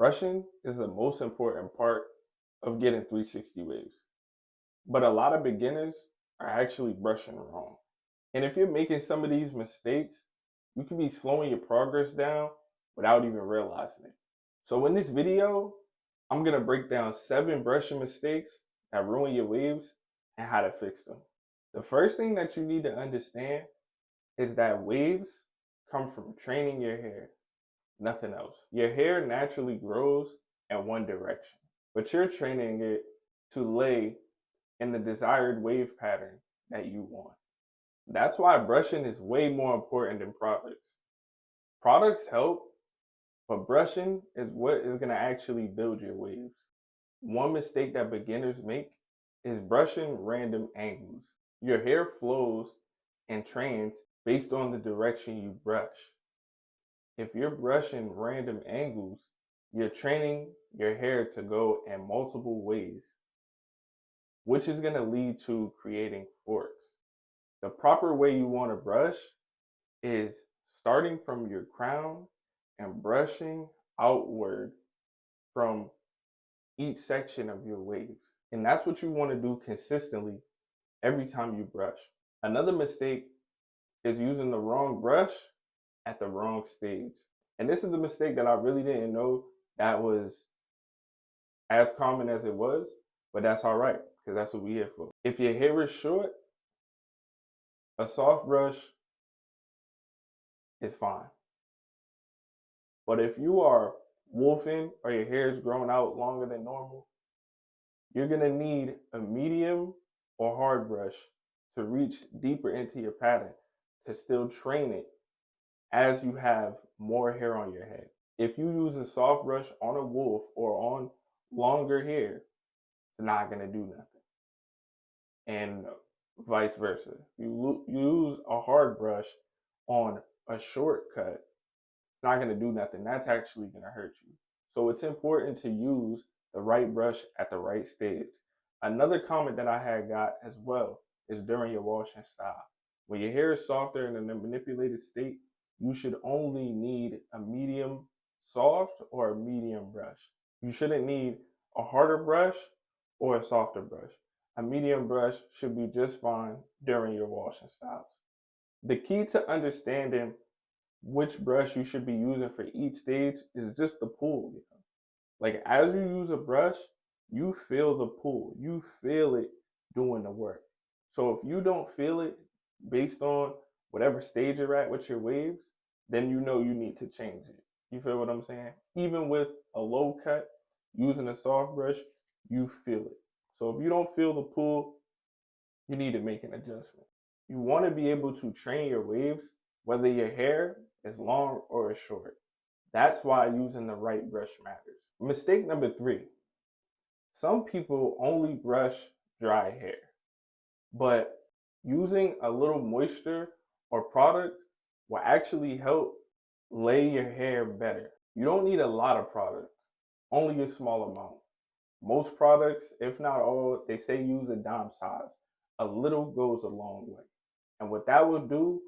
Brushing is the most important part of getting 360 waves, but a lot of beginners are actually brushing wrong. And if you're making some of these mistakes, you could be slowing your progress down without even realizing it. So in this video, I'm gonna break down 7 brushing mistakes that ruin your waves and how to fix them. The first thing that you need to understand is that waves come from training your hair, nothing else. Your hair naturally grows in one direction, but you're training it to lay in the desired wave pattern that you want. That's why brushing is way more important than products. Products help, but brushing is what is going to actually build your waves. One mistake that beginners make is brushing random angles. Your hair flows and trains based on the direction you brush. If you're brushing random angles, you're training your hair to go in multiple ways, which is going to lead to creating forks. The proper way you want to brush is starting from your crown and brushing outward from each section of your waves. And that's what you want to do consistently every time you brush. Another mistake is using the wrong brush at the wrong stage. And this is a mistake that I really didn't know that was as common as it was, but that's all right, because that's what we're here for. If your hair is short, a soft brush is fine. But if you are wolfing or your hair is growing out longer than normal, you're gonna need a medium or hard brush to reach deeper into your pattern to still train it as you have more hair on your head. If you use a soft brush on a wolf or on longer hair, it's not gonna do nothing. And vice versa. You use a hard brush on a shortcut, it's not gonna do nothing. That's actually gonna hurt you. So it's important to use the right brush at the right stage. Another comment that I had got as well is during your washing style. When your hair is softer and in a manipulated state, you should only need a medium soft or a medium brush. You shouldn't need a harder brush or a softer brush. A medium brush should be just fine during your washing styles. The key to understanding which brush you should be using for each stage is just the pull. Like as you use a brush, you feel the pull. You feel it doing the work. So if you don't feel it based on whatever stage you're at with your waves, then you know you need to change it. You feel what I'm saying? Even with a low cut, using a soft brush, you feel it. So if you don't feel the pull, you need to make an adjustment. You want to be able to train your waves whether your hair is long or is short. That's why using the right brush matters. Mistake number 3. Some people only brush dry hair, but using a little moisture or product will actually help lay your hair better. You don't need a lot of product, only a small amount. Most products, if not all, they say use a dime size. A little goes a long way. And what that will do,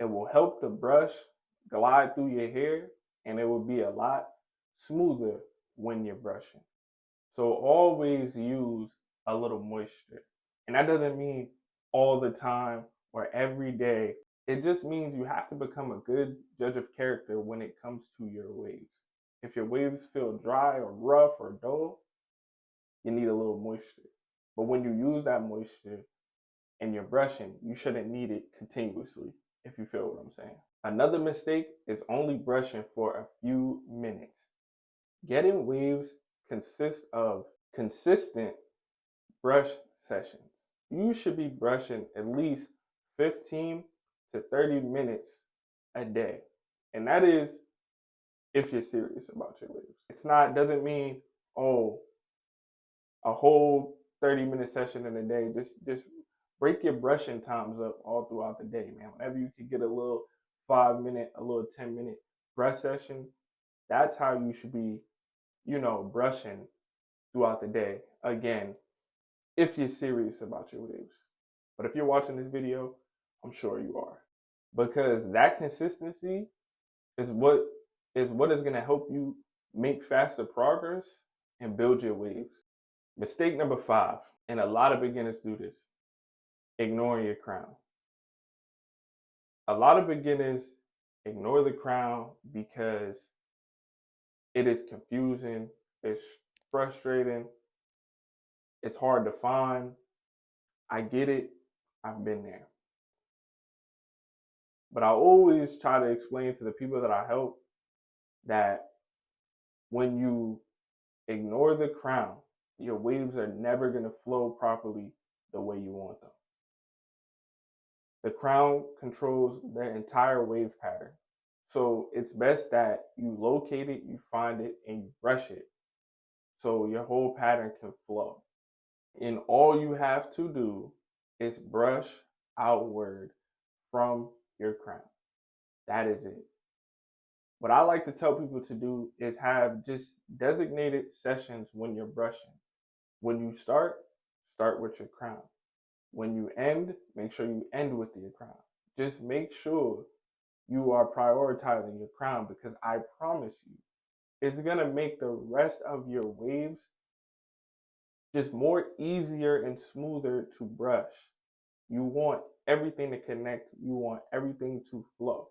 it will help the brush glide through your hair and it will be a lot smoother when you're brushing. So always use a little moisture. And that doesn't mean all the time or every day. It just means you have to become a good judge of character when it comes to your waves. If your waves feel dry or rough or dull, you need a little moisture. But when you use that moisture and you're brushing, you shouldn't need it continuously, if you feel what I'm saying. Another mistake is only brushing for a few minutes. Getting waves consists of consistent brush sessions. You should be brushing at least 15 to 30 minutes a day. And that is if you're serious about your waves. Doesn't mean, oh, a whole 30-minute session in a day. Just break your brushing times up all throughout the day, man. Whenever you can get a little 5-minute, a little 10-minute brush session, that's how you should be, brushing throughout the day. Again, if you're serious about your waves. But if you're watching this video, I'm sure you are. Because that consistency is what is going to help you make faster progress, and build your waves. Mistake number 5, and a lot of beginners do this: ignoring your crown. A lot of beginners ignore the crown because it is confusing, it's frustrating, it's hard to find. I get it, I've been there. But I always try to explain to the people that I help that when you ignore the crown, your waves are never going to flow properly the way you want them. The crown controls the entire wave pattern. So it's best that you locate it, you find it, and you brush it so your whole pattern can flow. And all you have to do is brush outward from your crown. That is it. What I like to tell people to do is have just designated sessions when you're brushing. When you start with your crown. When you end, make sure you end with your crown. Just make sure you are prioritizing your crown, because I promise you, it's going to make the rest of your waves just more easier and smoother to brush. You want everything to connect. You want everything to flow.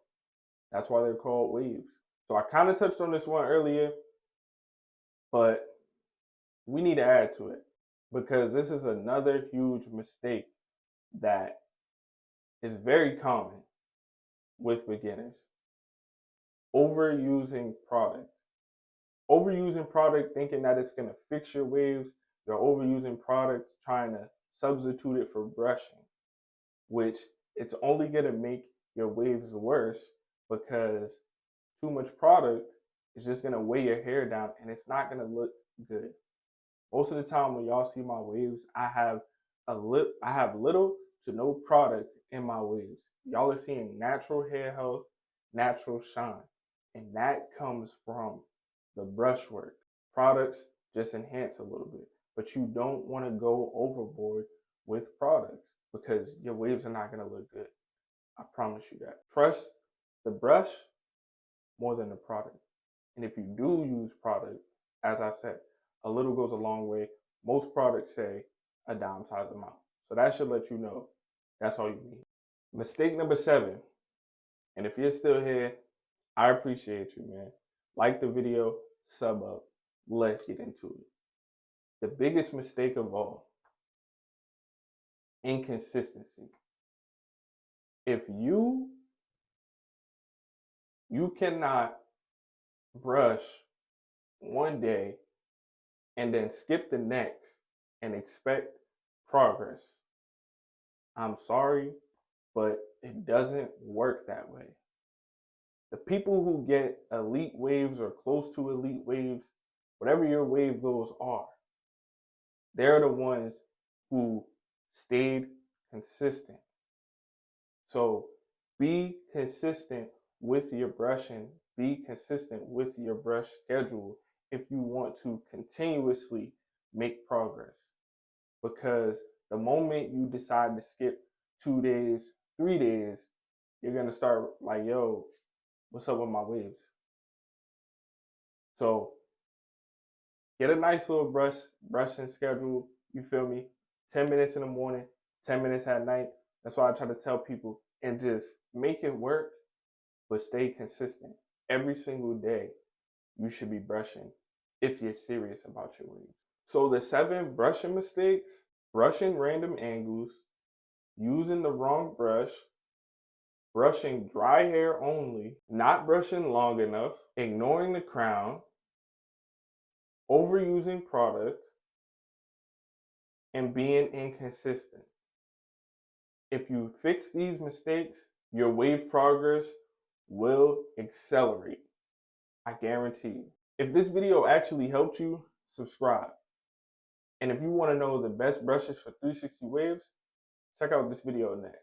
That's why they're called waves. So I kind of touched on this one earlier, but we need to add to it, because this is another huge mistake that is very common with beginners: overusing product. Overusing product thinking that it's going to fix your waves. You're overusing product trying to substitute it for brushing, which it's only going to make your waves worse, because too much product is just going to weigh your hair down and it's not going to look good. Most of the time when y'all see my waves, I have little to no product in my waves. Y'all are seeing natural hair health, natural shine, and that comes from the brushwork. Products just enhance a little bit, but you don't want to go overboard with products, because your waves are not going to look good. I promise you that. Trust the brush more than the product. And if you do use product, as I said, a little goes a long way. Most products say a dime size amount. So that should let you know that's all you need. Mistake number 7. And if you're still here, I appreciate you, man. Like the video, sub up. Let's get into it. The biggest mistake of all: inconsistency. If you cannot brush one day and then skip the next and expect progress, I'm sorry, but it doesn't work that way. The people who get elite waves or close to elite waves, whatever your wave goals are, they're the ones who stayed consistent. So be consistent with your brushing, be consistent with your brush schedule if you want to continuously make progress. Because the moment you decide to skip 2 days, 3 days, you're going to start like, yo, what's up with my waves? So get a nice little brushing schedule, you feel me? 10 minutes in the morning, 10 minutes at night. That's why I try to tell people, and just make it work, but stay consistent. Every single day, you should be brushing if you're serious about your waves. So the 7 brushing mistakes: brushing random angles, using the wrong brush, brushing dry hair only, not brushing long enough, ignoring the crown, overusing product, and being inconsistent. If you fix these mistakes, your wave progress will accelerate. I guarantee you. If this video actually helped you, subscribe. And if you want to know the best brushes for 360 waves, check out this video next.